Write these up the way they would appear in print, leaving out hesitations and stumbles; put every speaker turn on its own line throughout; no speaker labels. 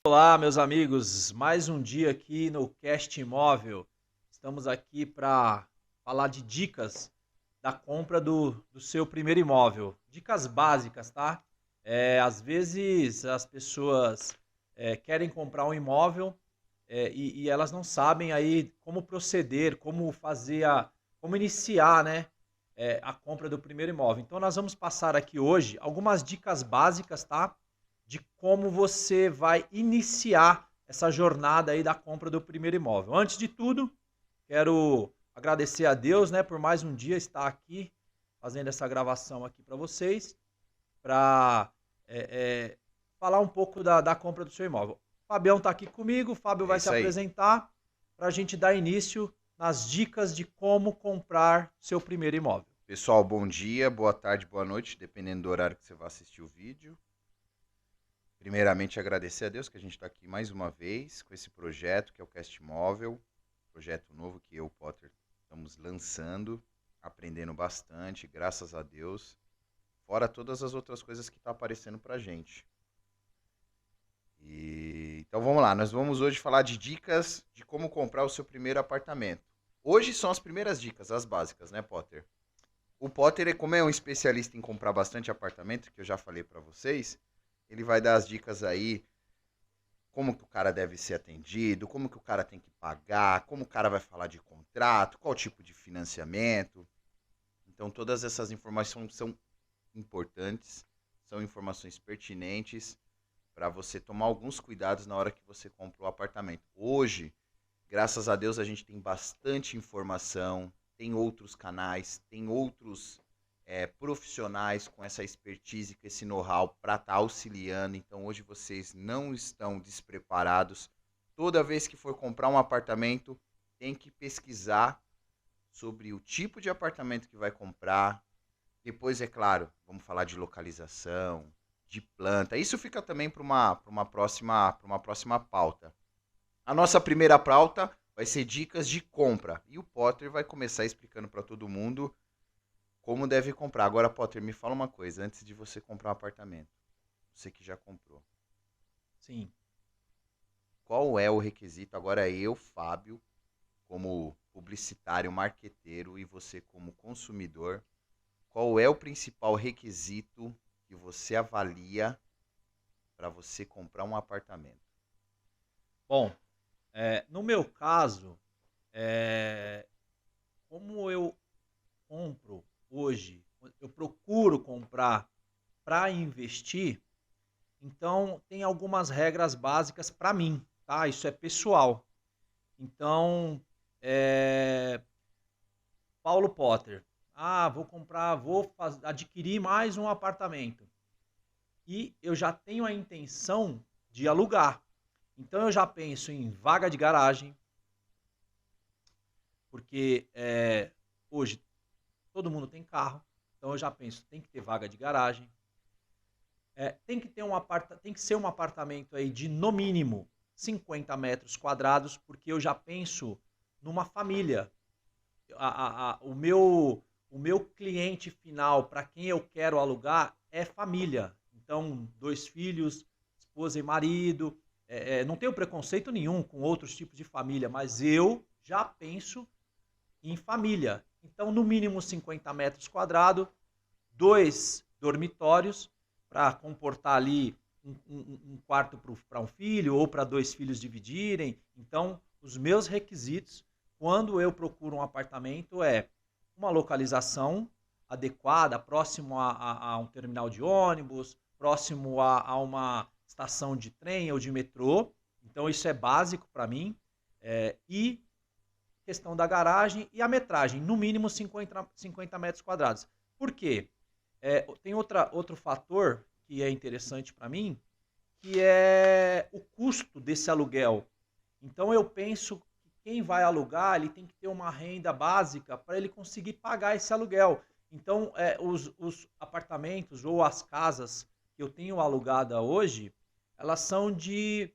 Olá, meus amigos, mais um dia aqui no Cast Imóvel. Estamos aqui para falar de dicas da compra do seu primeiro imóvel. Dicas básicas, tá? Às vezes as pessoas querem comprar um imóvel e elas não sabem aí como proceder, como iniciar, né, a compra do primeiro imóvel. Então nós vamos passar aqui hoje algumas dicas básicas, tá? De como você vai iniciar essa jornada aí da compra do primeiro imóvel. Antes de tudo, quero agradecer a Deus, né, por mais um dia estar aqui fazendo essa gravação aqui para vocês, para falar um pouco da compra do seu imóvel. O Fabião está aqui comigo, o Fábio
É
vai se
isso aí.
apresentar para a gente dar início nas dicas de como comprar seu primeiro imóvel.
Pessoal, bom dia, boa tarde, boa noite, dependendo do horário que você vai assistir o vídeo. Primeiramente, agradecer a Deus que a gente está aqui mais uma vez com esse projeto que é o Cast Móvel, projeto novo que eu e o Potter estamos lançando, aprendendo bastante, graças a Deus, fora todas as outras coisas que estão aparecendo para a gente. Então vamos lá, nós vamos hoje falar de dicas de como comprar o seu primeiro apartamento. Hoje são as primeiras dicas, as básicas, né, Potter? O Potter, como é um especialista em comprar bastante apartamento, que eu já falei para vocês, ele vai dar as dicas aí, como que o cara deve ser atendido, como que o cara tem que pagar, como o cara vai falar de contrato, qual tipo de financiamento. Então todas essas informações são importantes, são informações pertinentes para você tomar alguns cuidados na hora que você compra o apartamento. Hoje, graças a Deus, a gente tem bastante informação, tem outros canais, tem outros profissionais com essa expertise, com esse know-how para estar auxiliando. Então, hoje vocês não estão despreparados. Toda vez que for comprar um apartamento, tem que pesquisar sobre o tipo de apartamento que vai comprar. Depois, é claro, vamos falar de localização, de planta. Isso fica também para uma próxima pauta. A nossa primeira pauta vai ser dicas de compra. E o Potter vai começar explicando para todo mundo como deve comprar. Agora, Potter, me fala uma coisa, antes de você comprar um apartamento, você que já comprou,
Sim.
qual é o requisito? Agora eu, Fábio, como publicitário, marqueteiro e você como consumidor, qual é o principal requisito que você avalia para você comprar um apartamento?
Bom, no meu caso, é, como eu compro hoje, eu procuro comprar para investir, então tem algumas regras básicas para mim, tá? Isso é pessoal. Então, é, Paulo Potter, vou comprar, adquirir mais um apartamento e eu já tenho a intenção de alugar. Então eu já penso em vaga de garagem, porque hoje todo mundo tem carro, então eu já penso, tem que ter vaga de garagem. Tem que ser um apartamento aí de no mínimo 50 metros quadrados, porque eu já penso numa família. O meu cliente final, para quem eu quero alugar, é família. Então, dois filhos, esposa e marido. Não tenho preconceito nenhum com outros tipos de família, mas eu já penso em família. Então, no mínimo 50 metros quadrados, dois dormitórios para comportar ali um quarto para um filho ou para dois filhos dividirem. Então, os meus requisitos quando eu procuro um apartamento é uma localização adequada, próximo a um terminal de ônibus, próximo a uma estação de trem ou de metrô. Então, isso é básico para mim. E questão da garagem e a metragem, no mínimo 50 metros quadrados. Por quê? Tem outro fator que é interessante para mim, que é o custo desse aluguel. Então eu penso que quem vai alugar, ele tem que ter uma renda básica para ele conseguir pagar esse aluguel. Então os apartamentos ou as casas que eu tenho alugada hoje, elas são de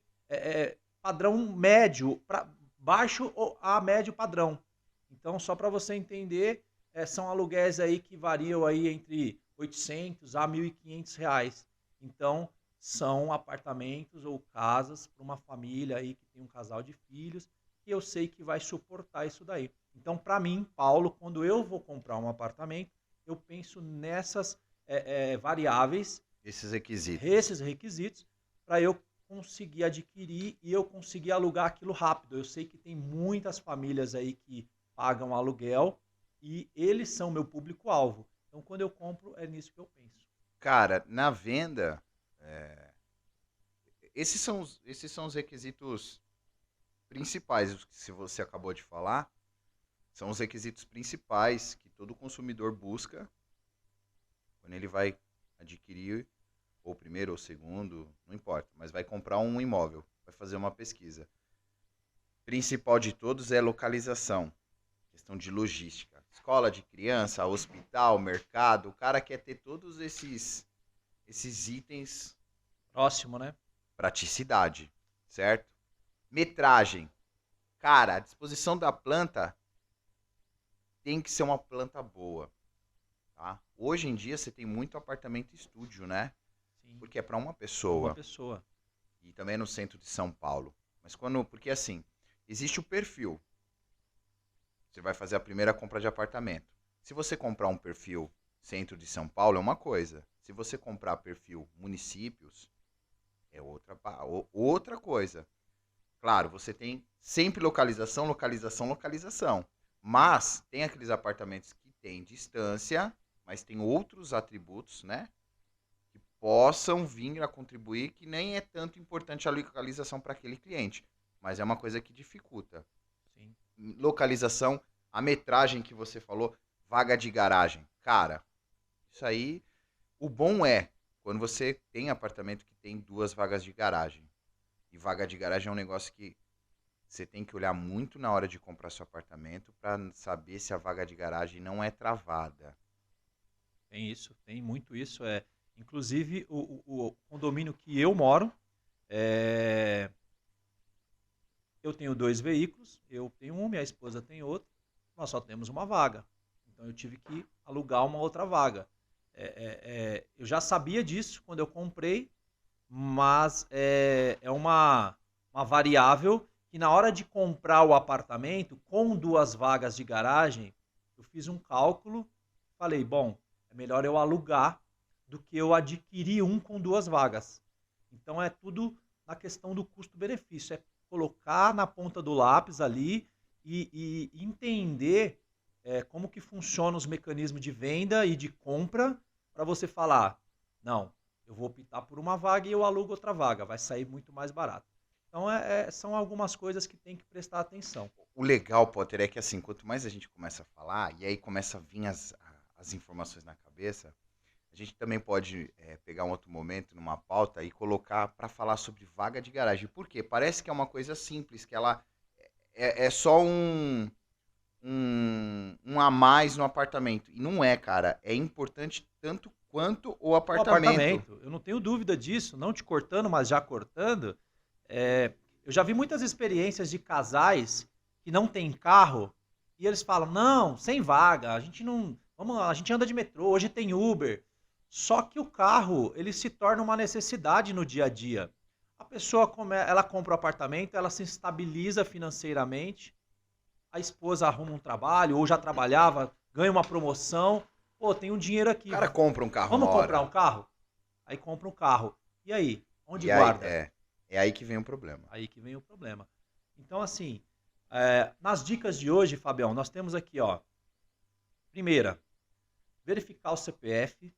padrão médio, para baixo a médio padrão. Então só para você entender, são aluguéis aí que variam aí entre 800 a R$ 1.500. Então são apartamentos ou casas para uma família aí que tem um casal de filhos e eu sei que vai suportar isso daí. Então, para mim, Paulo, quando eu vou comprar um apartamento, eu penso nessas variáveis,
Esses requisitos.
esses requisitos, para eu conseguir adquirir e eu conseguir alugar aquilo rápido. Eu sei que tem muitas famílias aí que pagam aluguel e eles são meu público-alvo. Então, quando eu compro, é nisso que eu penso.
Cara, na venda, é, esses são os requisitos principais, os que se você acabou de falar, são os requisitos principais que todo consumidor busca quando ele vai adquirir, ou primeiro ou segundo, não importa, mas vai comprar um imóvel, vai fazer uma pesquisa. Principal de todos é localização, questão de logística. Escola de criança, hospital, mercado, o cara quer ter todos esses itens,
Próximo, né?
praticidade, certo? Metragem. Cara, a disposição da planta tem que ser uma planta boa, tá? Hoje em dia você tem muito apartamento estúdio, né?
Sim,
Porque é para uma
uma
pessoa
pessoa.
e também é no centro de São Paulo. Mas porque assim, existe o perfil. Você vai fazer a primeira compra de apartamento. Se você comprar um perfil centro de São Paulo é uma coisa. Se você comprar perfil municípios é outra coisa. Claro, você tem sempre localização, localização, localização. Mas tem aqueles apartamentos que têm distância, mas tem outros atributos, né? Que possam vir a contribuir, que nem é tanto importante a localização para aquele cliente. Mas é uma coisa que dificulta.
Sim.
Localização, a metragem que você falou, vaga de garagem. Cara, isso aí, o bom é quando você tem apartamento que tem 2 vagas de garagem. E vaga de garagem é um negócio que você tem que olhar muito na hora de comprar seu apartamento para saber se a vaga de garagem não é travada.
Tem isso, tem muito isso. Inclusive, o condomínio que eu moro, é, eu tenho 2 veículos, eu tenho um, minha esposa tem outro, nós só temos uma vaga. Então eu tive que alugar uma outra vaga. Eu já sabia disso quando eu comprei, mas é uma variável que na hora de comprar o apartamento, com 2 vagas de garagem, eu fiz um cálculo, falei, bom, é melhor eu alugar do que eu adquirir um com 2 vagas. Então é tudo na questão do custo-benefício, é colocar na ponta do lápis ali e entender como que funcionam os mecanismos de venda e de compra para você falar, não, eu vou optar por uma vaga e eu alugo outra vaga, vai sair muito mais barato. Então são algumas coisas que tem que prestar atenção.
O legal, Potter, é que assim, quanto mais a gente começa a falar, e aí começa a vir as informações na cabeça, a gente também pode pegar um outro momento numa pauta e colocar para falar sobre vaga de garagem. Por quê? Parece que é uma coisa simples, que ela é só um a mais no apartamento. E não é, cara. É importante tanto quanto o
O
apartamento.
apartamento, eu não tenho dúvida disso, não te cortando, mas já cortando. Eu já vi muitas experiências de casais que não têm carro e eles falam: não, sem vaga, a gente não. Vamos lá, a gente anda de metrô, hoje tem Uber. Só que o carro, ele se torna uma necessidade no dia a dia. A pessoa, ela compra o apartamento, ela se estabiliza financeiramente, a esposa arruma um trabalho, ou já trabalhava, ganha uma promoção. Pô, tem um dinheiro
O
aqui,
cara compra um carro uma
vamos comprar
hora.
um carro? Aí compra um carro. E aí? Onde
E aí,
guarda?
é aí que vem o problema.
Aí que vem o problema. Então, assim, nas dicas de hoje, Fabião, nós temos aqui, ó. Primeira, verificar o CPF.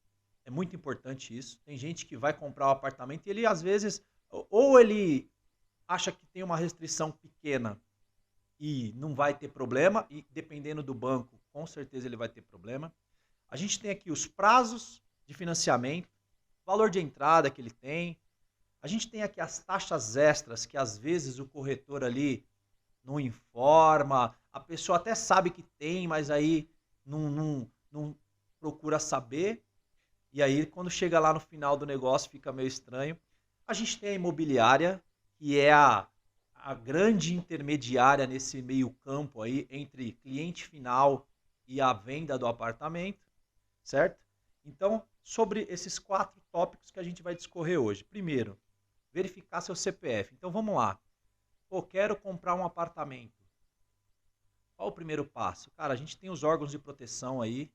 É muito importante isso. Tem gente que vai comprar um apartamento e ele, às vezes, ou ele acha que tem uma restrição pequena e não vai ter problema, e dependendo do banco, com certeza ele vai ter problema. A gente tem aqui os prazos de financiamento, valor de entrada que ele tem. A gente tem aqui as taxas extras, que às vezes o corretor ali não informa, a pessoa até sabe que tem, mas aí não procura saber. E aí, quando chega lá no final do negócio, fica meio estranho. A gente tem a imobiliária, que é a grande intermediária nesse meio campo aí entre cliente final e a venda do apartamento, certo? Então, sobre esses 4 tópicos que a gente vai discorrer hoje. Primeiro, verificar seu CPF. Então, vamos lá. Pô, quero comprar um apartamento. Qual o primeiro passo? Cara, a gente tem os órgãos de proteção aí,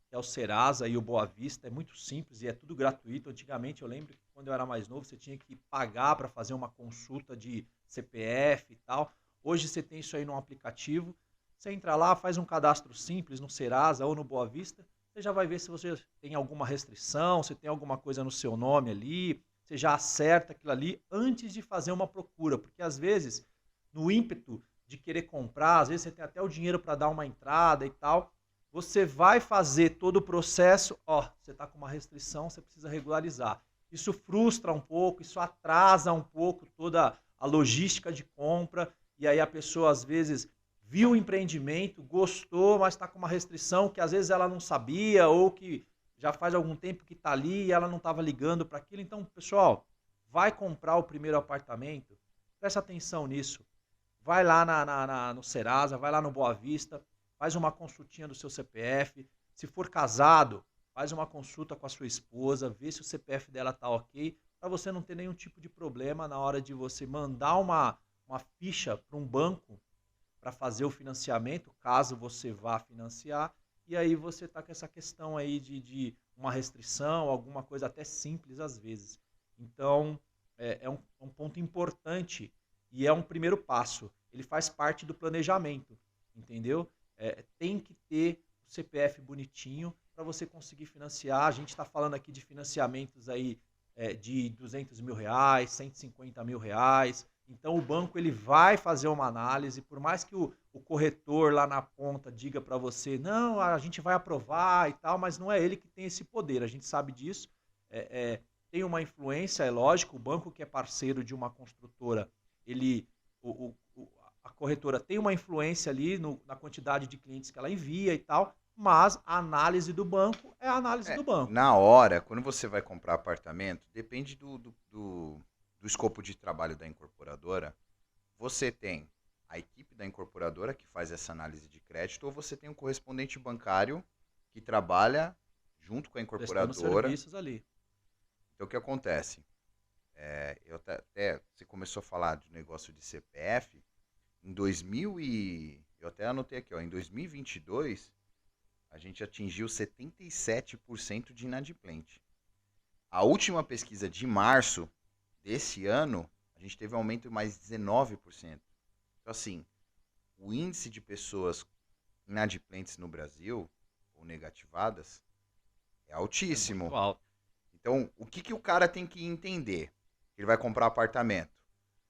que é o Serasa e o Boa Vista. É muito simples e é tudo gratuito. Antigamente, eu lembro que quando eu era mais novo, você tinha que pagar para fazer uma consulta de CPF e tal. Hoje você tem isso aí num aplicativo. Você entra lá, faz um cadastro simples no Serasa ou no Boa Vista. Você já vai ver se você tem alguma restrição, se tem alguma coisa no seu nome ali. Você já acerta aquilo ali antes de fazer uma procura. Porque às vezes, no ímpeto de querer comprar, às vezes você tem até o dinheiro para dar uma entrada e tal. Você vai fazer todo o processo, ó, você está com uma restrição, você precisa regularizar. Isso frustra um pouco, isso atrasa um pouco toda a logística de compra, e aí a pessoa às vezes viu o empreendimento, gostou, mas está com uma restrição que às vezes ela não sabia, ou que já faz algum tempo que está ali e ela não estava ligando para aquilo. Então, pessoal, vai comprar o primeiro apartamento, presta atenção nisso. Vai lá no Serasa, vai lá no Boa Vista, faz uma consultinha do seu CPF. Se for casado, faz uma consulta com a sua esposa, vê se o CPF dela tá ok, para você não ter nenhum tipo de problema na hora de você mandar uma ficha para um banco para fazer o financiamento, caso você vá financiar, e aí você tá com essa questão aí de uma restrição, alguma coisa até simples às vezes. Então, é um ponto importante e é um primeiro passo. Ele faz parte do planejamento, entendeu? Tem que ter o CPF bonitinho para você conseguir financiar. A gente está falando aqui de financiamentos aí de R$ 200.000, R$ 150.000. Então o banco ele vai fazer uma análise, por mais que o corretor lá na ponta diga para você, não, a gente vai aprovar e tal, mas não é ele que tem esse poder, a gente sabe disso. Tem uma influência, é lógico, o banco que é parceiro de uma construtora, ele, a corretora tem uma influência ali na quantidade de clientes que ela envia e tal, mas a análise do banco é a análise do banco.
Na hora, quando você vai comprar apartamento, depende do escopo de trabalho da incorporadora. Você tem a equipe da incorporadora que faz essa análise de crédito, ou você tem um correspondente bancário que trabalha junto com a
Prestando
incorporadora.
serviços ali.
Então, o que acontece? Você começou a falar de negócio de CPF. Eu até anotei aqui, em 2022, a gente atingiu 77% de inadimplente. A última pesquisa de março desse ano, a gente teve um aumento de mais 19%. Então, assim, o índice de pessoas inadimplentes no Brasil, ou negativadas, é altíssimo.
É muito alto.
Então, o que o cara tem que entender? Ele vai comprar apartamento.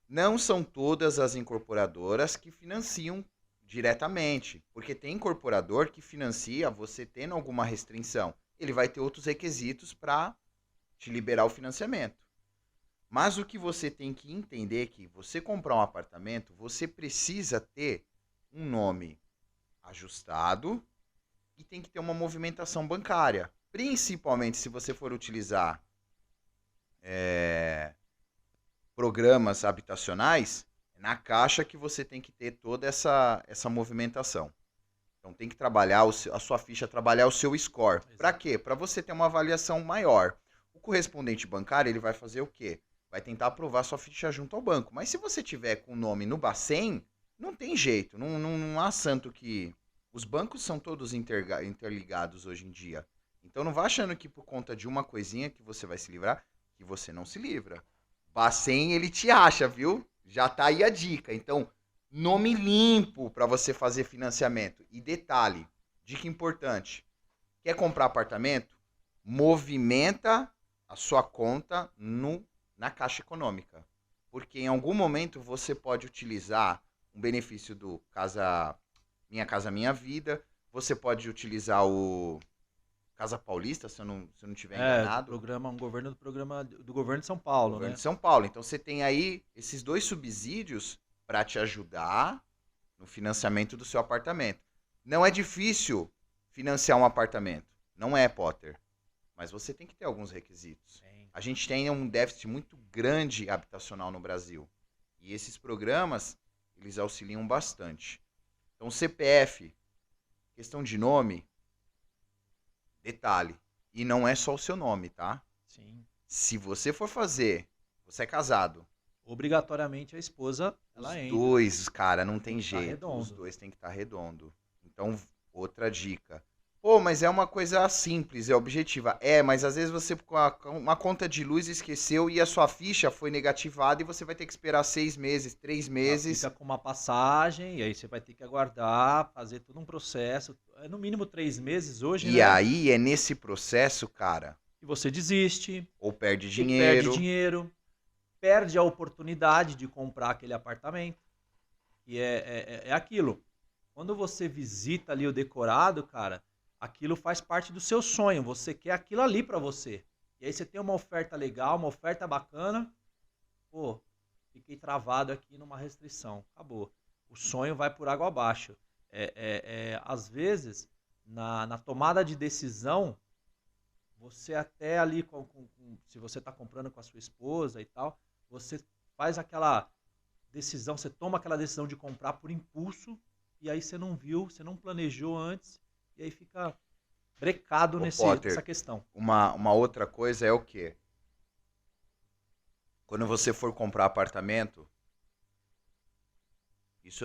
Não são todas as incorporadoras que financiam diretamente, porque tem incorporador que financia você tendo alguma restrição. Ele vai ter outros requisitos para te liberar o financiamento. Mas o que você tem que entender é que você comprar um apartamento, você precisa ter um nome ajustado e tem que ter uma movimentação bancária. Principalmente se você for utilizar programas habitacionais, é na Caixa que você tem que ter toda essa movimentação. Então tem que trabalhar a sua ficha, trabalhar o seu score. Para quê? Para você ter uma avaliação maior. O correspondente bancário, ele vai fazer o quê? Vai tentar aprovar sua ficha junto ao banco. Mas se você tiver com o nome no Bacen, não tem jeito. Não há santo que... Os bancos são todos interligados hoje em dia. Então não vá achando que por conta de uma coisinha que você vai se livrar, que você não se livra. Bacen, ele te acha, viu? Já tá aí a dica. Então, nome limpo para você fazer financiamento. E detalhe, dica importante. Quer comprar apartamento? Movimenta a sua conta na Caixa Econômica. Porque em algum momento você pode utilizar um benefício do Minha Casa Minha Vida. Você pode utilizar o Casa Paulista, se eu não estiver enganado.
Do governo de São Paulo,
Governo
né?
de São Paulo. Então você tem aí esses 2 subsídios para te ajudar no financiamento do seu apartamento. Não é difícil financiar um apartamento. Não é, Potter. Mas você tem que ter alguns requisitos. A gente tem um déficit muito grande habitacional no Brasil. E esses programas, eles auxiliam bastante. Então, CPF, questão de nome, detalhe, E não é só o seu nome, tá?
Sim.
Se você for fazer, você é casado,
Obrigatoriamente a esposa,
os
ela entra.
dois, cara, não
Tem
tem
que estar
jeito. Os
redondo.
dois tem que estar redondo. Então, outra dica. Pô, mas é uma coisa simples, é objetiva. É, mas às vezes você com uma conta de luz esqueceu e a sua ficha foi negativada e você vai ter que esperar 6 meses, 3 meses.
Fica com uma passagem, e aí você vai ter que aguardar, fazer todo um processo. É no mínimo 3 meses hoje,
E
né?
aí é nesse processo, cara,
E você desiste,
ou perde
e perde
dinheiro.
dinheiro, perde a oportunidade de comprar aquele apartamento. E é aquilo. Quando você visita ali o decorado, cara, aquilo faz parte do seu sonho. Você quer aquilo ali pra você. E aí você tem uma oferta legal, uma oferta bacana. Pô, fiquei travado aqui numa restrição. Acabou. O sonho vai por água abaixo. Às vezes, na tomada de decisão, você até ali, se você está comprando com a sua esposa e tal, você faz aquela decisão, você toma aquela decisão de comprar por impulso, e aí você não viu, você não planejou antes, e aí fica brecado
Ô
nessa
Potter,
questão.
uma outra coisa é o quê? Quando você for comprar apartamento, isso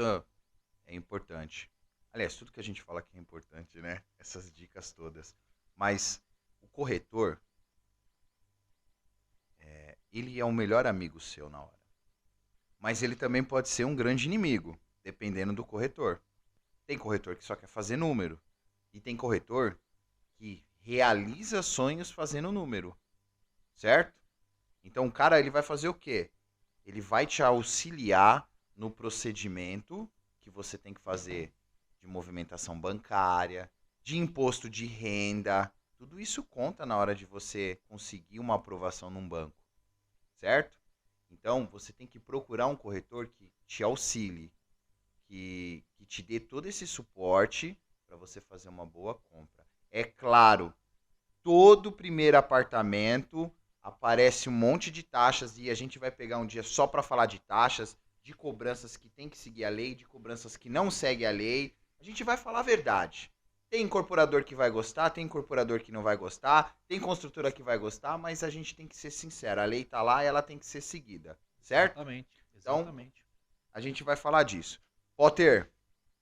é importante. Aliás, tudo que a gente fala aqui é importante, né? Essas dicas todas. Mas o corretor, ele é o melhor amigo seu na hora. Mas ele também pode ser um grande inimigo, dependendo do corretor. Tem corretor que só quer fazer número. E tem corretor que realiza sonhos fazendo número. Certo? Então o cara ele vai fazer o quê? Ele vai te auxiliar no procedimento que você tem que fazer de movimentação bancária, de imposto de renda. Tudo isso conta na hora de você conseguir uma aprovação num banco, certo? Então você tem que procurar um corretor que te auxilie, que te dê todo esse suporte para você fazer uma boa compra. É claro, todo primeiro apartamento aparece um monte de taxas e a gente vai pegar um dia só para falar de taxas, de cobranças que tem que seguir a lei, de cobranças que não seguem a lei. A gente vai falar a verdade. Tem incorporador que vai gostar, tem incorporador que não vai gostar, tem construtora que vai gostar, mas a gente tem que ser sincero, a lei tá lá e ela tem que ser seguida, certo?
Exatamente,
Então,
exatamente.
a gente vai falar disso. Potter,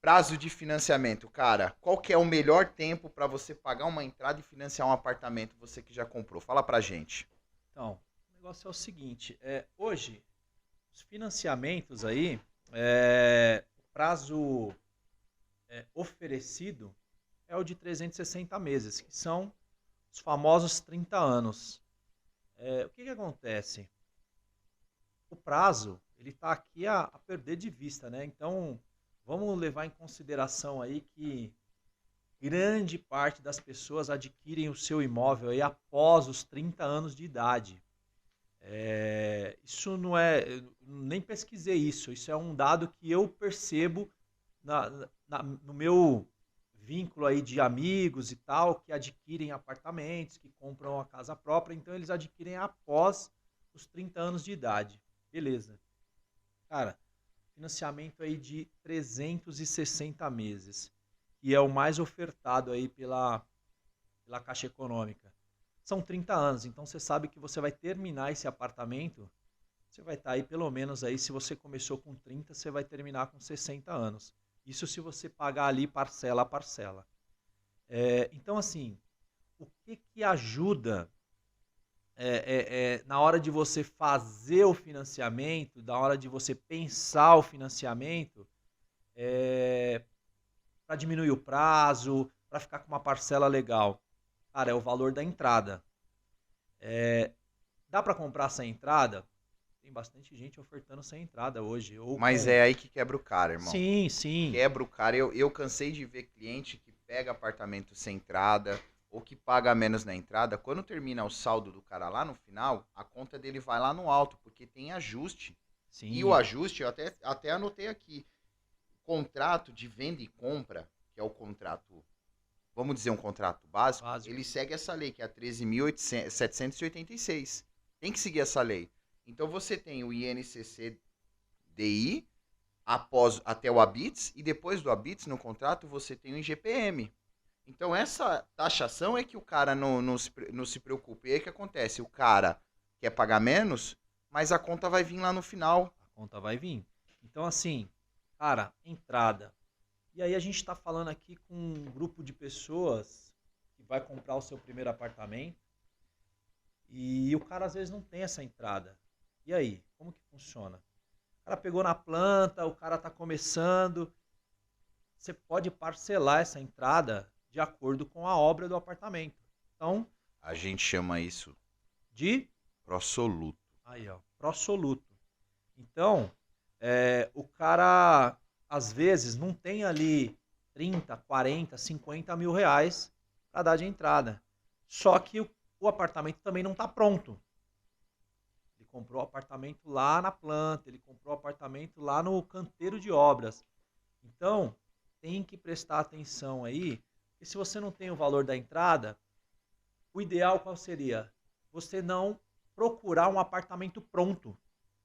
prazo de financiamento, cara, qual que é o melhor tempo para você pagar uma entrada e financiar um apartamento, você que já comprou? Fala pra gente.
Então, o negócio é o seguinte, hoje, os financiamentos aí, o prazo oferecido é o de 360 meses, que são os famosos 30 anos. O que acontece? O prazo, ele está aqui a perder de vista, né? Então, vamos levar em consideração aí que grande parte das pessoas adquirem o seu imóvel aí após os 30 anos de idade. Isso não é, eu nem pesquisei isso, isso é um dado que eu percebo no meu vínculo aí de amigos e tal, que adquirem apartamentos, que compram a casa própria, então eles adquirem após os 30 anos de idade. Beleza. Cara, financiamento aí de 360 meses, que é o mais ofertado aí pela Caixa Econômica. São 30 anos, então você sabe que você vai terminar esse apartamento, você vai estar aí pelo menos aí, se você começou com 30, você vai terminar com 60 anos. Isso se você pagar ali parcela a parcela. Então, assim, o que ajuda na hora de você fazer o financiamento, na hora de você pensar o financiamento, para diminuir o prazo, para ficar com uma parcela legal? Cara, é o valor da entrada. Dá para comprar sem entrada? Tem bastante gente ofertando sem entrada hoje. Ou
Mas
com.
é aí que quebra o cara, irmão.
Sim, sim.
Quebra o cara. Eu cansei de ver cliente que pega apartamento sem entrada ou que paga menos na entrada. Quando termina o saldo do cara lá no final, a conta dele vai lá no alto, porque tem ajuste. E o
Sim.
ajuste, eu até anotei aqui. Contrato de venda e compra, que é o contrato, vamos dizer, um contrato básico,
Básico.
ele segue essa lei, que é a 13.786. Tem que seguir essa lei. Então você tem o INCC-DI até o ABITS, e depois do ABITS no contrato você tem o IGPM. Então essa taxação é que o cara não se preocupa. E aí o que acontece? O cara quer pagar menos, mas a conta vai vir lá no final.
A conta vai vir. Então, assim, cara, entrada. E aí a gente está falando aqui com um grupo de pessoas que vai comprar o seu primeiro apartamento e o cara às vezes não tem essa entrada. E aí, como que funciona? O cara pegou na planta, o cara está começando. Você pode parcelar essa entrada de acordo com a obra do apartamento. Então,
A gente chama isso
de
prosoluto.
aí, ó, prosoluto. Então, o cara às vezes não tem ali 30, 40, 50 mil reais para dar de entrada. Só que o apartamento também não está pronto. Ele comprou o apartamento lá na planta, ele comprou o apartamento lá no canteiro de obras. Então, tem que prestar atenção aí. E se você não tem o valor da entrada, o ideal qual seria? Você não procurar um apartamento pronto.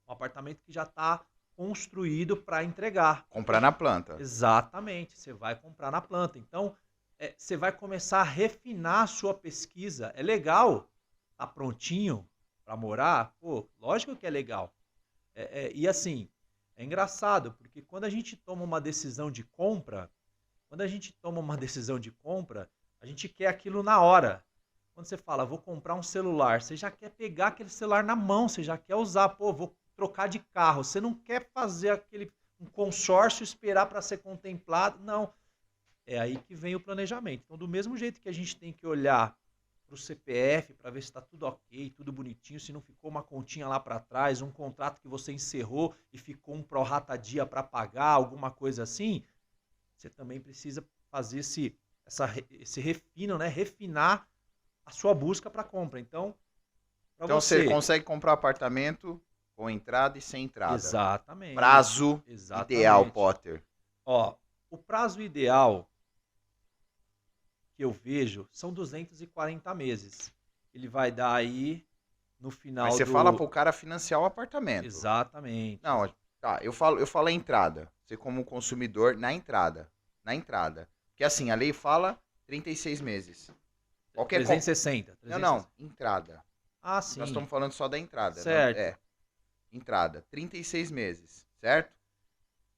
Um apartamento que já está construído para entregar.
Comprar na planta.
Exatamente, você vai comprar na planta. Então, você vai começar a refinar a sua pesquisa. É legal, tá prontinho para morar? Pô, lógico que é legal. E assim, é engraçado, porque quando a gente toma uma decisão de compra, a gente quer aquilo na hora. Quando você fala, vou comprar um celular, você já quer pegar aquele celular na mão, você já quer usar, pô, vou trocar de carro. Você não quer fazer um consórcio, esperar para ser contemplado. Não. É aí que vem o planejamento. Então, do mesmo jeito que a gente tem que olhar para o CPF para ver se está tudo ok, tudo bonitinho, se não ficou uma continha lá para trás, um contrato que você encerrou e ficou um prorata dia para pagar, alguma coisa assim, você também precisa fazer esse refino, né? Refinar a sua busca para compra. Então, para
Então você
você...
consegue comprar apartamento com entrada e sem entrada.
Exatamente.
Prazo ideal, Potter.
Ó, o prazo ideal que eu vejo são 240 meses. Ele vai dar aí no final
Mas você fala pro cara financiar o apartamento.
Exatamente.
Não, tá, eu falo a entrada. Você como consumidor na entrada. Na entrada. Porque assim, a lei fala 36 meses. Qualquer
360.
Não, entrada.
Ah, sim.
Nós estamos falando só da entrada.
Certo.
Não, entrada. 36 meses, certo?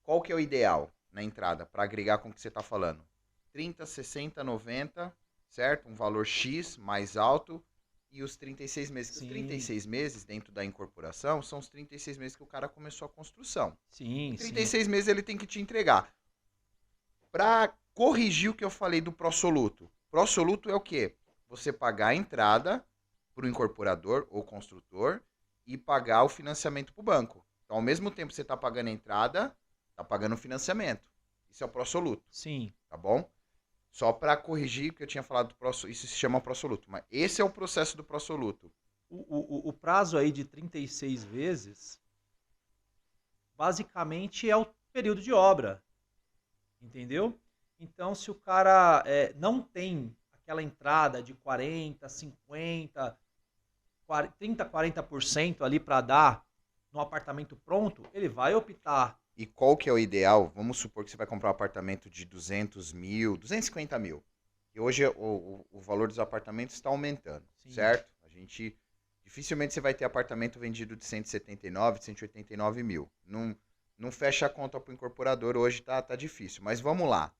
Qual que é o ideal na entrada para agregar com o que você está falando? 30, 60, 90, certo? Um valor X mais alto e os 36 meses. Os 36 meses dentro da incorporação são os 36 meses que o cara começou a construção.
Sim,
em 36 meses ele tem que te entregar. Para corrigir o que eu falei do prosoluto. Prosoluto é o quê? Você pagar a entrada para o incorporador ou construtor e pagar o financiamento para o banco. Então, ao mesmo tempo que você está pagando a entrada, está pagando o financiamento. Isso é o prosoluto.
Sim.
Tá bom? Só para corrigir o que eu tinha falado do prosoluto. Isso se chama prosoluto. Mas esse é o processo do prosoluto.
O prazo aí de 36 vezes, basicamente é o período de obra. Entendeu? Então, se o cara não tem aquela entrada de 40, 50, 30, 40% ali para dar no apartamento pronto, ele vai optar.
E qual que é o ideal? Vamos supor que você vai comprar um apartamento de 200 mil, 250 mil. E hoje o valor dos apartamentos está aumentando, Sim. certo? Dificilmente você vai ter apartamento vendido de 179, 189 mil. Não fecha a conta para o incorporador, hoje tá difícil. Mas vamos lá.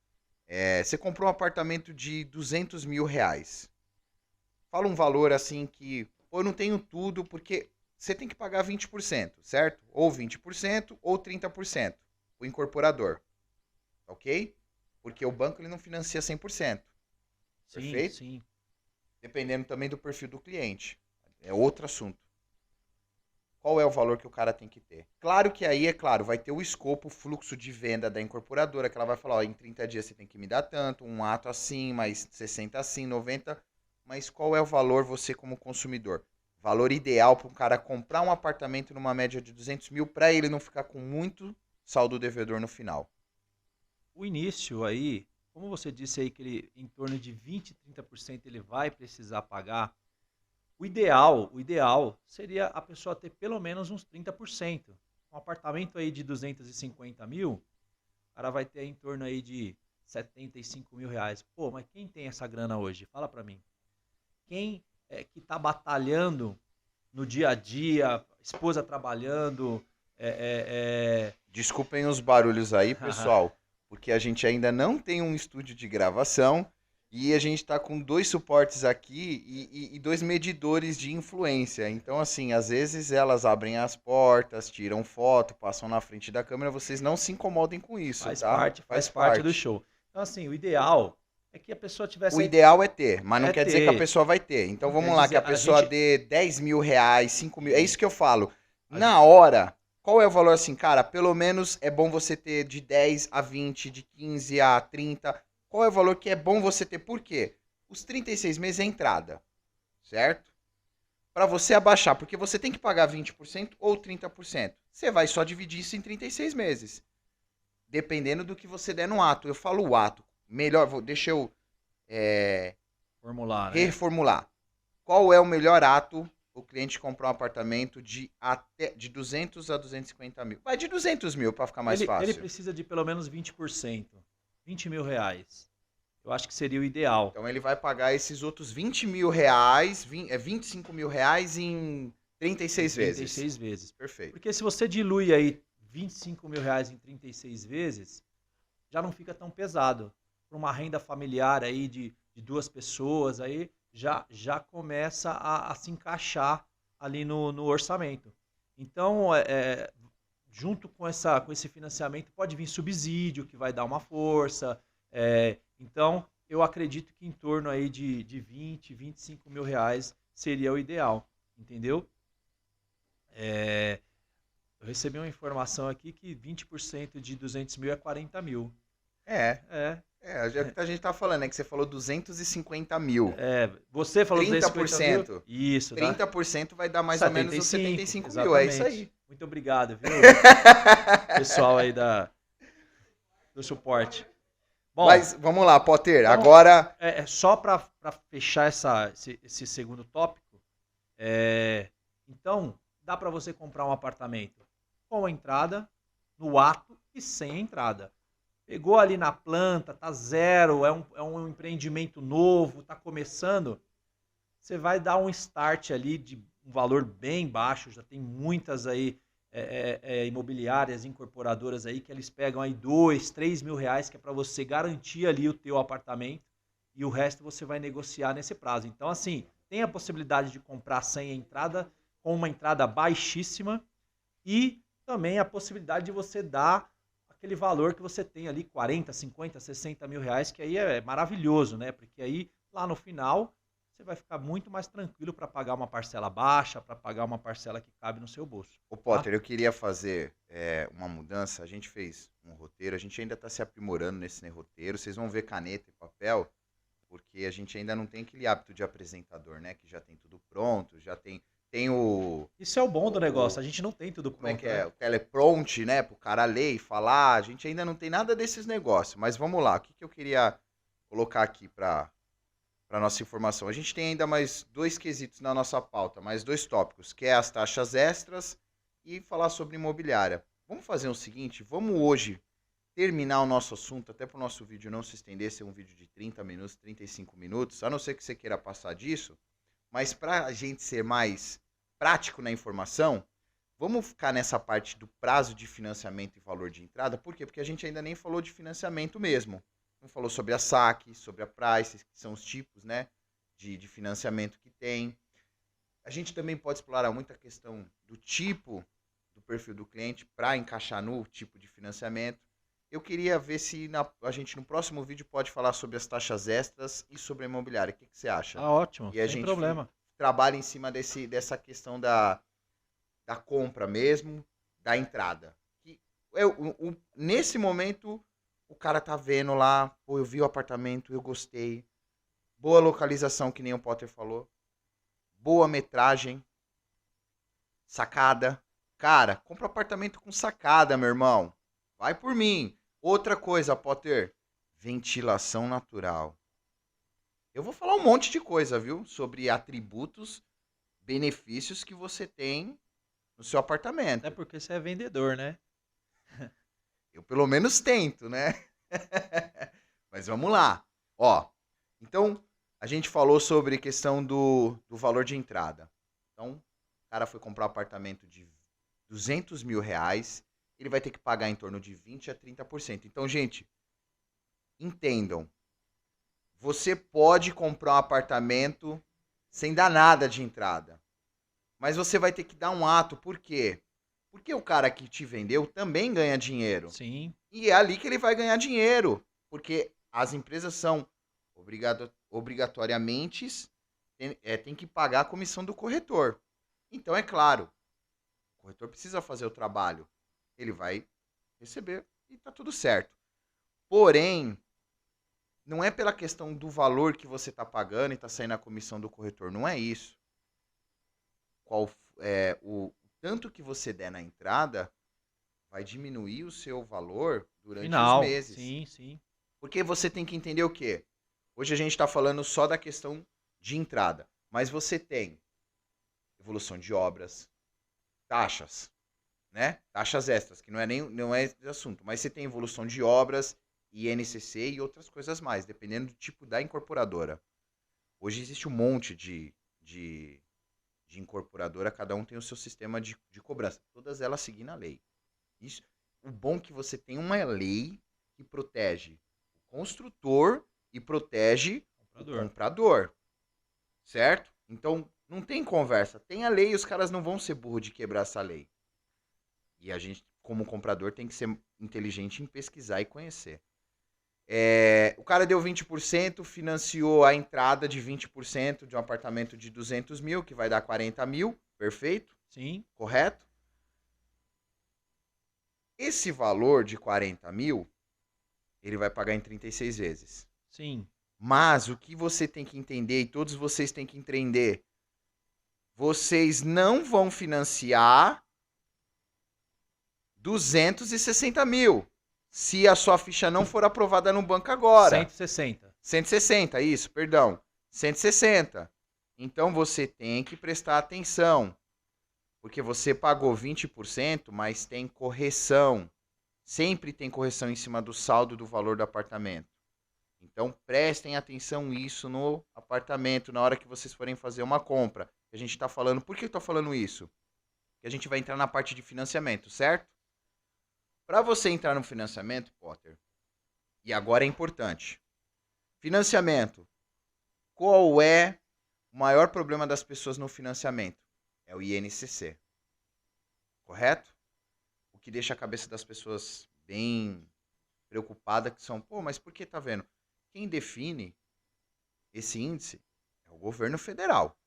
Você comprou um apartamento de 200 mil reais. Fala um valor assim que, eu não tenho tudo, porque você tem que pagar 20%, certo? Ou 20% ou 30% o incorporador. Ok? Porque o banco ele não financia 100%.
Sim,
Perfeito?
Sim.
Dependendo também do perfil do cliente. É outro assunto. Qual é o valor que o cara tem que ter? Claro que aí, vai ter o escopo, o fluxo de venda da incorporadora, que ela vai falar, em 30 dias você tem que me dar tanto, um ato assim, mais 60 assim, 90. Mas qual é o valor você como consumidor? Valor ideal para um cara comprar um apartamento numa média de 200 mil para ele não ficar com muito saldo devedor no final.
O início aí, como você disse aí que ele em torno de 20, 30% ele vai precisar pagar, o ideal seria a pessoa ter pelo menos uns 30%. Um apartamento aí de 250 mil, o cara vai ter em torno aí de 75 mil reais. Pô, mas quem tem essa grana hoje? Fala para mim. Quem que está batalhando no dia a dia, esposa trabalhando,
Desculpem os barulhos aí, pessoal, porque a gente ainda não tem um estúdio de gravação e a gente está com 2 suportes aqui e 2 medidores de influência. Então, assim, às vezes elas abrem as portas, tiram foto, passam na frente da câmera. Vocês não se incomodem com isso, tá?
Faz parte do show. Então, assim, o ideal é que a pessoa tivesse...
O ideal é ter, mas não quer dizer que a
ter.
pessoa vai ter. Então,
Não
vamos
quer
lá,
dizer,
que a
a
pessoa
gente-
dê 10 mil reais, 5 mil. É isso que eu falo.
A
Na hora, qual é o valor assim, cara? Pelo menos é bom você ter de 10 a 20, de 15 a 30. Qual é o valor que é bom você ter? Por quê? Os 36 meses é entrada, certo? Para você abaixar, porque você tem que pagar 20% ou 30%. Você vai só dividir isso em 36 meses. Dependendo do que você der no ato. Eu falo o ato. Melhor, deixa eu
formular, né?
reformular. Qual é o melhor ato o cliente comprar um apartamento de 200 a 250 mil? Vai de 200 mil para ficar mais fácil.
Ele precisa de pelo menos 20%. 20 mil reais. Eu acho que seria o ideal.
Então ele vai pagar esses outros 20 mil reais, 25 mil reais em 36 vezes.
36 vezes.
Perfeito.
Porque se você dilui aí 25 mil reais em 36 vezes, já não fica tão pesado. Para uma renda familiar aí de 2 pessoas, aí já começa a se encaixar ali no orçamento. Então, junto com esse financiamento, pode vir subsídio, que vai dar uma força. Então, eu acredito que em torno aí de 20, 25 mil reais seria o ideal, entendeu? Eu recebi uma informação aqui que 20% de 200 mil é 40 mil.
A gente tá falando, é que você falou 250 mil.
Você falou
30%.
Mil? Isso.
30% vai dar mais ou menos os 75
exatamente.
mil, é isso aí.
Muito obrigado, viu? Pessoal aí do suporte. Bom,
mas vamos lá, Potter,
então,
agora...
só para fechar esse segundo tópico, então, dá para você comprar um apartamento com a entrada, no ato e sem entrada. Pegou ali na planta, tá zero, é um empreendimento novo, tá começando, você vai dar um start ali de um valor bem baixo, já tem muitas aí imobiliárias, incorporadoras aí, que eles pegam aí 2, 3 mil reais, que é para você garantir ali o teu apartamento, e o resto você vai negociar nesse prazo. Então, assim, tem a possibilidade de comprar sem entrada, com uma entrada baixíssima, e também a possibilidade de você dar aquele valor que você tem ali, 40, 50, 60 mil reais, que aí é maravilhoso, né? Porque aí, lá no final, você vai ficar muito mais tranquilo para pagar uma parcela baixa, para pagar uma parcela que cabe no seu bolso.
Ô Potter, eu queria fazer uma mudança. A gente fez um roteiro, a gente ainda está se aprimorando nesse roteiro. Vocês vão ver caneta e papel, porque a gente ainda não tem aquele hábito de apresentador, né? Que já tem tudo pronto, já tem o...
Isso é o bom do negócio, a gente não tem tudo pronto.
Como é que é? O teleprompter, né? Pro cara ler e falar. A gente ainda não tem nada desses negócios. Mas vamos lá, o que eu queria colocar aqui para nossa informação? A gente tem ainda mais 2 quesitos na nossa pauta, mais 2 tópicos, que é as taxas extras e falar sobre imobiliária. Vamos fazer o seguinte, vamos hoje terminar o nosso assunto, até para o nosso vídeo não se estender, ser um vídeo de 30 minutos, 35 minutos, a não ser que você queira passar disso, mas para a gente ser mais prático na informação, vamos ficar nessa parte do prazo de financiamento e valor de entrada. Por quê? Porque a gente ainda nem falou de financiamento mesmo. Não falou sobre a saque, sobre a price, que são os tipos, né, de financiamento que tem. A gente também pode explorar muito a questão do tipo, do perfil do cliente, para encaixar no tipo de financiamento. Eu queria ver se a gente no próximo vídeo pode falar sobre as taxas extras e sobre a imobiliária. O que você acha?
Ótimo,
e a
sem
gente
problema.
Trabalha em cima dessa questão da compra mesmo, da entrada. Nesse momento, o cara tá vendo lá, pô, eu vi o apartamento, eu gostei. Boa localização, que nem o Potter falou. Boa metragem. Sacada. Cara, compra apartamento com sacada, meu irmão. Vai por mim. Outra coisa, Potter. Ventilação natural. Eu vou falar um monte de coisa, viu? Sobre atributos, benefícios que você tem no seu apartamento.
Até porque você é vendedor, né?
Eu pelo menos tento, né? Mas vamos lá. Ó, então, a gente falou sobre questão do valor de entrada. Então, o cara foi comprar um apartamento de R$ 200.000, ele vai ter que pagar em torno de 20% a 30%. Então, gente, entendam. Você pode comprar um apartamento sem dar nada de entrada. Mas você vai ter que dar um ato. Por quê? Porque o cara que te vendeu também ganha dinheiro.
Sim.
E é ali que ele vai ganhar dinheiro. Porque as empresas são obrigatoriamente tem que pagar a comissão do corretor. Então, é claro, o corretor precisa fazer o trabalho. Ele vai receber e está tudo certo. Porém, não é pela questão do valor que você está pagando e está saindo a comissão do corretor. Não é isso. Qual é o tanto que você der na entrada vai diminuir o seu valor durante os
Final.
meses.
Sim, sim.
Porque você tem que entender o quê? Hoje a gente está falando só da questão de entrada. Mas você tem evolução de obras, taxas, né? Taxas extras, que não é esse assunto. Mas você tem evolução de obras, INCC e outras coisas mais, dependendo do tipo da incorporadora. Hoje existe um monte de incorporadora, cada um tem o seu sistema de cobrança. Todas elas seguindo a lei. Isso, o bom é que você tem uma lei que protege o construtor e protege o comprador. Certo? Então, não tem conversa. Tem a lei e os caras não vão ser burros de quebrar essa lei. E a gente, como comprador, tem que ser inteligente em pesquisar e conhecer. O cara deu 20%, financiou a entrada de 20% de um apartamento de 200 mil, que vai dar 40 mil. Perfeito?
Sim.
Correto? Esse valor de 40 mil, ele vai pagar em 36 vezes.
Sim.
Mas o que você tem que entender, e todos vocês têm que entender, vocês não vão financiar 260 mil. Se a sua ficha não for aprovada no banco agora.
160.
160, isso, perdão. 160. Então você tem que prestar atenção. Porque você pagou 20%, mas tem correção. Sempre tem correção em cima do saldo do valor do apartamento. Então prestem atenção nisso no apartamento, na hora que vocês forem fazer uma compra. A gente está falando, por que eu estou falando isso? Porque a gente vai entrar na parte de financiamento, certo? Para você entrar no financiamento, Potter, e agora é importante. Financiamento. Qual é o maior problema das pessoas no financiamento? É o INCC. Correto? O que deixa a cabeça das pessoas bem preocupada, que são, mas por que tá vendo? Quem define esse índice é o governo federal.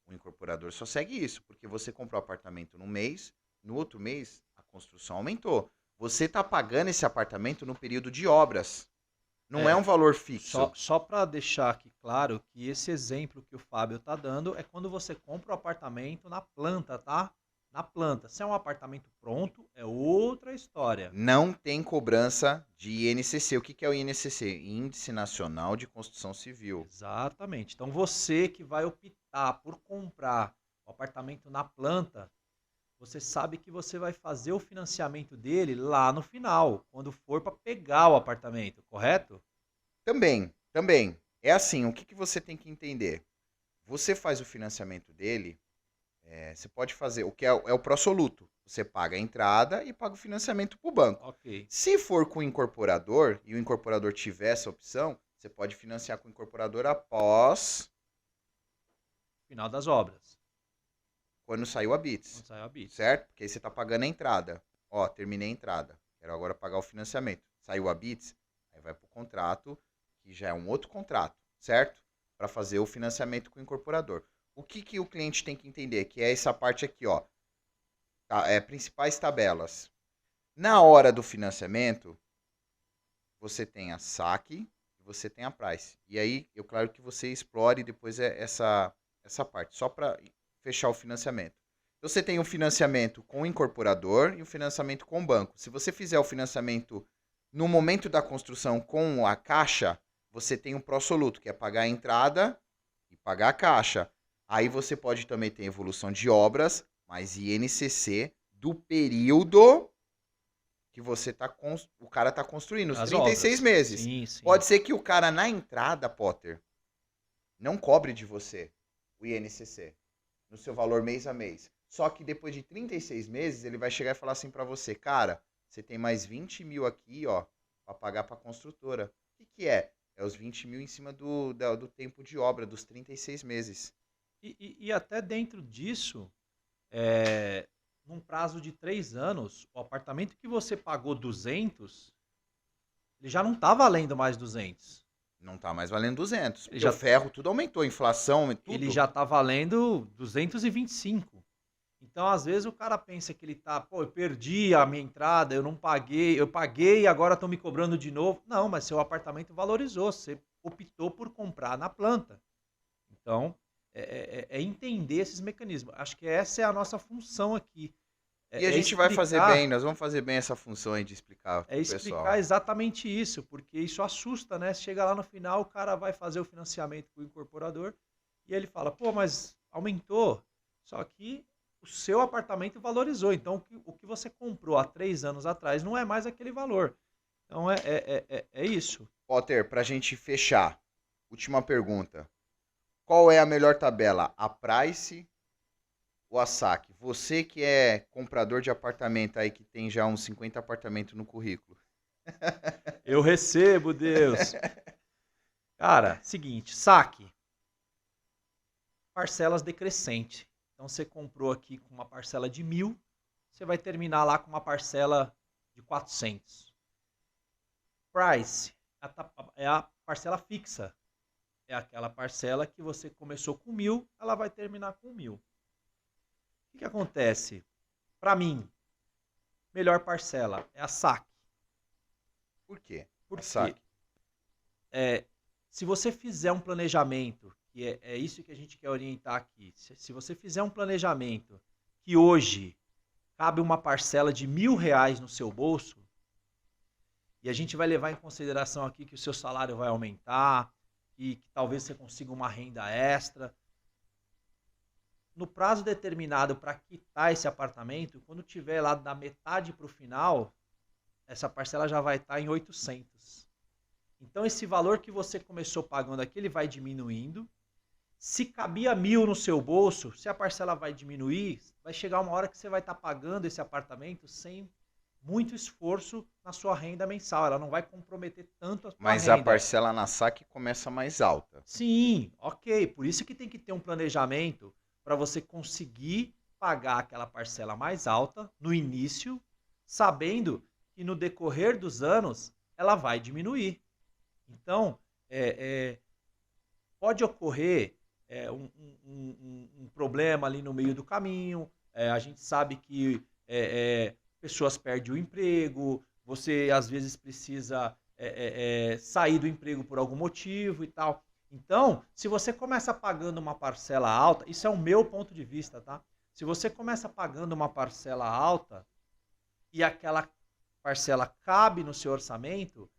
O incorporador só segue isso, porque você comprou apartamento num mês, no outro mês a construção aumentou. Você está pagando esse apartamento no período de obras. Não é um valor fixo.
Só para deixar aqui claro que esse exemplo que o Fábio está dando é quando você compra o apartamento na planta, tá? Na planta. Se é um apartamento pronto, é outra história.
Não tem cobrança de INCC. O que é o INCC? Índice Nacional de Construção Civil.
Exatamente. Então você que vai optar por comprar o apartamento na planta, você sabe que você vai fazer o financiamento dele lá no final, quando for para pegar o apartamento, correto?
Também. É assim, o que você tem que entender? Você faz o financiamento dele, você pode fazer, o que é o pró-soluto. Você paga a entrada e paga o financiamento para o banco.
Ok.
Se for com o incorporador, e o incorporador tiver essa opção, você pode financiar com o incorporador após...
Final das obras.
Quando saiu a BITS.
Quando saiu a BITS.
Certo? Porque aí você está pagando a entrada. Ó, terminei a entrada. Quero agora pagar o financiamento. Saiu a BITS, aí vai para o contrato, que já é um outro contrato, certo? Para fazer o financiamento com o incorporador. O que o cliente tem que entender? Que é essa parte aqui, ó. Principais tabelas. Na hora do financiamento, você tem a saque e você tem a price. E aí, eu claro que você explore depois essa parte, só para fechar o financiamento. Então, você tem o financiamento com o incorporador e o financiamento com o banco. Se você fizer o financiamento no momento da construção com a caixa, você tem um pró-soluto, que é pagar a entrada e pagar a caixa. Aí você pode também ter evolução de obras, mas INCC do período que você o cara tá construindo, os
As
36
obras.
meses.
Sim, sim.
Pode ser que o cara na entrada, Potter, não cobre de você o INCC no seu valor mês a mês. Só que depois de 36 meses, ele vai chegar e falar assim pra você, cara, você tem mais 20 mil aqui, ó, pra pagar pra construtora. O que é? É os 20 mil em cima do tempo de obra, dos 36 meses.
E até dentro disso, num prazo de 3 anos, o apartamento que você pagou 200, ele já não está valendo mais 200.
Não tá mais valendo 200.
Ele
Porque
já,
o ferro tudo aumentou, inflação e
ele
tudo.
já está valendo 225. Então, às vezes, o cara pensa que ele tá, pô, eu perdi a minha entrada, eu não paguei, eu paguei e agora estão me cobrando de novo. Não, mas seu apartamento valorizou, você optou por comprar na planta. Então, é entender esses mecanismos. Acho que essa é a nossa função aqui.
E a gente vai fazer bem, nós vamos fazer bem essa função aí de explicar pro pessoal.
Explicar exatamente isso, porque isso assusta, né? Chega lá no final, o cara vai fazer o financiamento com o incorporador e ele fala, pô, mas aumentou. Só que o seu apartamento valorizou. Então, o que você comprou há 3 anos atrás não é mais aquele valor. Então, é isso.
Potter, pra gente fechar, última pergunta. Qual é a melhor tabela? A Price ou a SAC? Você que é comprador de apartamento aí, que tem já uns 50 apartamentos no currículo.
Eu recebo, Deus. Cara, seguinte, saque. Parcelas decrescente. Então, você comprou aqui com uma parcela de 1.000, você vai terminar lá com uma parcela de 400. Price é a parcela fixa. É aquela parcela que você começou com 1.000, ela vai terminar com 1.000. O que acontece? Para mim, melhor parcela é a SAC.
Por quê?
Porque
SAC.
se você fizer um planejamento, que é isso que a gente quer orientar aqui, se você fizer um planejamento que hoje cabe uma parcela de R$ 1.000 no seu bolso, e a gente vai levar em consideração aqui que o seu salário vai aumentar, e que talvez você consiga uma renda extra. No prazo determinado para quitar esse apartamento, quando tiver lá da metade para o final, essa parcela já vai estar em 800. Então esse valor que você começou pagando aqui, ele vai diminuindo. Se cabia 1.000 no seu bolso, se a parcela vai diminuir, vai chegar uma hora que você vai estar pagando esse apartamento sem muito esforço na sua renda mensal. Ela não vai comprometer tanto a sua
Mas
renda.
a parcela na SAC começa mais alta.
Sim, ok. Por isso que tem que ter um planejamento para você conseguir pagar aquela parcela mais alta no início, sabendo que no decorrer dos anos ela vai diminuir. Então, pode ocorrer um problema ali no meio do caminho. A gente sabe que pessoas perdem o emprego, você às vezes precisa sair do emprego por algum motivo e tal. Então, se você começa pagando uma parcela alta, isso é o meu ponto de vista, tá? Se você começa pagando uma parcela alta e aquela parcela cabe no seu orçamento,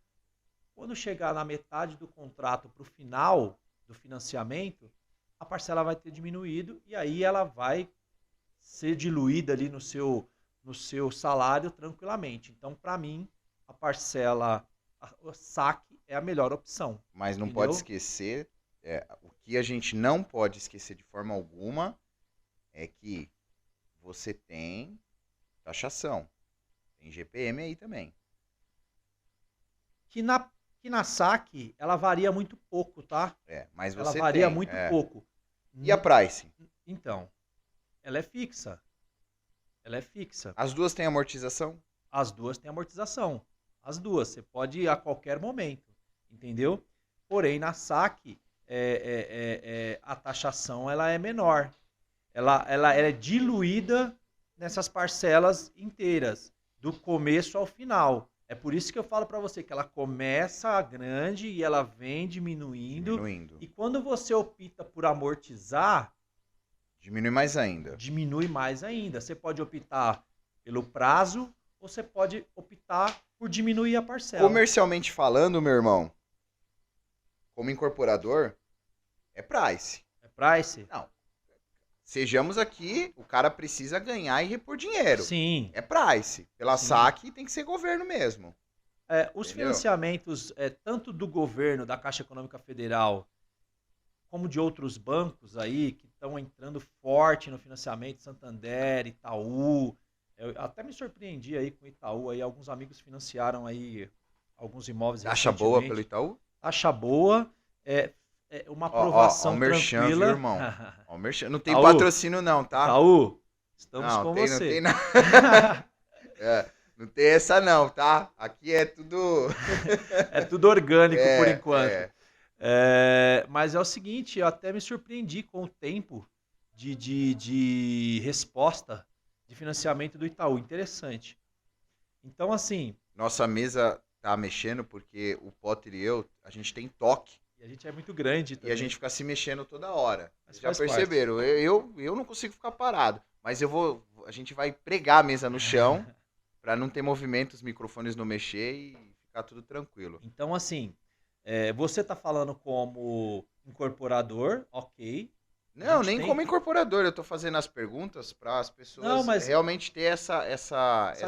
quando chegar na metade do contrato para o final do financiamento, a parcela vai ter diminuído e aí ela vai ser diluída ali no seu salário tranquilamente. Então, para mim, a parcela, o saque é a melhor opção.
Mas não
entendeu?
pode esquecer, o que a gente não pode esquecer de forma alguma é que você tem taxação. Tem GPM aí também.
Que na saque, ela varia muito pouco, tá?
Mas você
ela varia
tem,
muito pouco.
E a price?
Então, ela é fixa. Ela é fixa.
As duas têm amortização?
As duas têm amortização. As duas. Você pode ir a qualquer momento. Entendeu? Porém, na saque, a taxação ela é menor. Ela é diluída nessas parcelas inteiras, do começo ao final. É por isso que eu falo para você que ela começa grande e ela vem diminuindo. E quando você opta por amortizar,
diminui mais ainda.
Diminui mais ainda. Você pode optar pelo prazo ou você pode optar por diminuir a parcela.
Comercialmente falando, meu irmão, como incorporador, é price.
É price?
Não. sejamos aqui, o cara precisa ganhar e repor dinheiro.
Sim,
É price. Pela
sim.
saque tem que ser governo mesmo.
Os
Entendeu?
financiamentos, tanto do governo, da Caixa Econômica Federal, como de outros bancos aí que estão entrando forte no financiamento, Santander, Itaú. Eu até me surpreendi aí com o Itaú, aí alguns amigos financiaram aí alguns imóveis
Taxa boa pelo
recentemente.
Itaú?
Taxa boa, uma
Ó, o
aprovação
merchan, viu,
tranquila.
irmão? Ó, o merchan. Não tem
Itaú,
patrocínio não, tá?
Itaú, estamos
Não,
com
não tem
você.
nada. Não tem essa não, tá? Aqui é tudo...
É tudo orgânico por
É,
enquanto.
é.
Mas é o seguinte, eu até me surpreendi com o tempo de resposta de financiamento do Itaú. Interessante. Então, assim,
Nossa mesa tá mexendo porque o Potter e eu, a gente tem toque.
e a gente é muito grande
E
também.
a gente fica se mexendo toda hora.
Mas
Vocês já
faz parte.
perceberam? Eu não consigo ficar parado. Mas a gente vai pregar a mesa no chão pra não ter movimento, os microfones não mexer e ficar tudo tranquilo.
Então, assim, você está falando como incorporador, ok. A
Não,
gente
nem
tem
como incorporador, eu tô fazendo as perguntas para as
Não,
pessoas
mas
realmente ter essa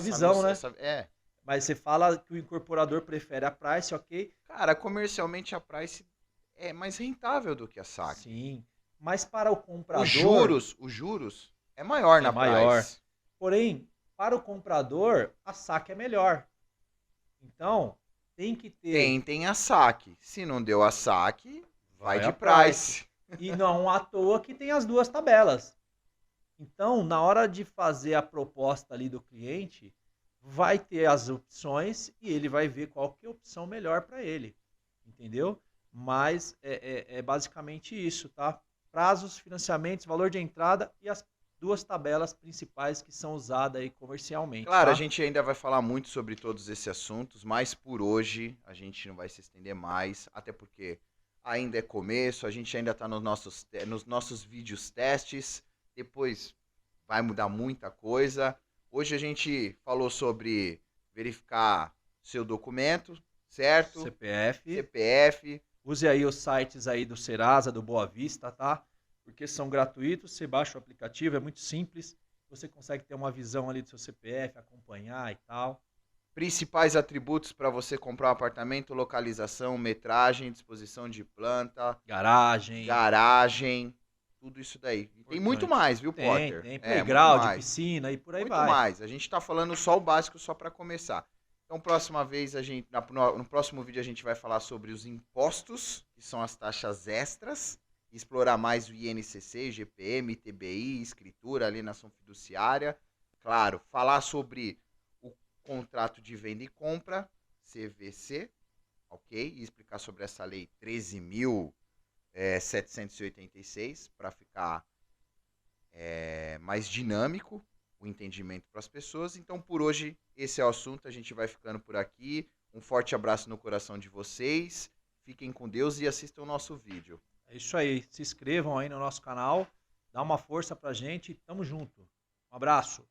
visão, né?
é.
Mas você fala que o incorporador prefere a price, ok?
Cara, comercialmente a Price é mais rentável do que a SAC.
Sim. Mas para o comprador
Os juros é maior
é
na
maior.
Price.
Porém, para o comprador, a saque é melhor. Então, tem que ter.
Tem a SAC. Se não deu a SAC, vai de
a
Price.
E não à toa que tem as duas tabelas. Então, na hora de fazer a proposta ali do cliente, vai ter as opções e ele vai ver qual que é a opção melhor para ele. Entendeu? Mas é basicamente isso, tá? Prazos, financiamentos, valor de entrada e as duas tabelas principais que são usadas aí comercialmente,
Claro, a
tá?
gente ainda vai falar muito sobre todos esses assuntos, mas por hoje a gente não vai se estender mais, até porque ainda é começo, a gente ainda está nos nossos vídeos testes, depois vai mudar muita coisa. Hoje a gente falou sobre verificar seu documento, certo?
CPF.
CPF.
Use aí os sites aí do Serasa, do Boa Vista, tá? Porque são gratuitos, você baixa o aplicativo, é muito simples. Você consegue ter uma visão ali do seu CPF, acompanhar e tal.
Principais atributos para você comprar um apartamento: localização, metragem, disposição de planta, garagem, tudo isso daí. E tem muito mais, viu, Potter?
Tem
muito
playground,
mais.
piscina e por aí
Muito
vai.
mais. A gente está falando só o básico, só para começar. Então, próxima vez, no próximo vídeo, a gente vai falar sobre os impostos, que são as taxas extras, explorar mais o INCC, GPM, TBI, escritura, alienação fiduciária. Claro, falar sobre o contrato de venda e compra, CVC, ok? E explicar sobre essa lei 13.786, para ficar mais dinâmico o entendimento para as pessoas. Então, por hoje, esse é o assunto. A gente vai ficando por aqui. Um forte abraço no coração de vocês. Fiquem com Deus e assistam o nosso vídeo.
É isso aí. Se inscrevam aí no nosso canal. Dá uma força pra gente. Tamo junto. Um abraço.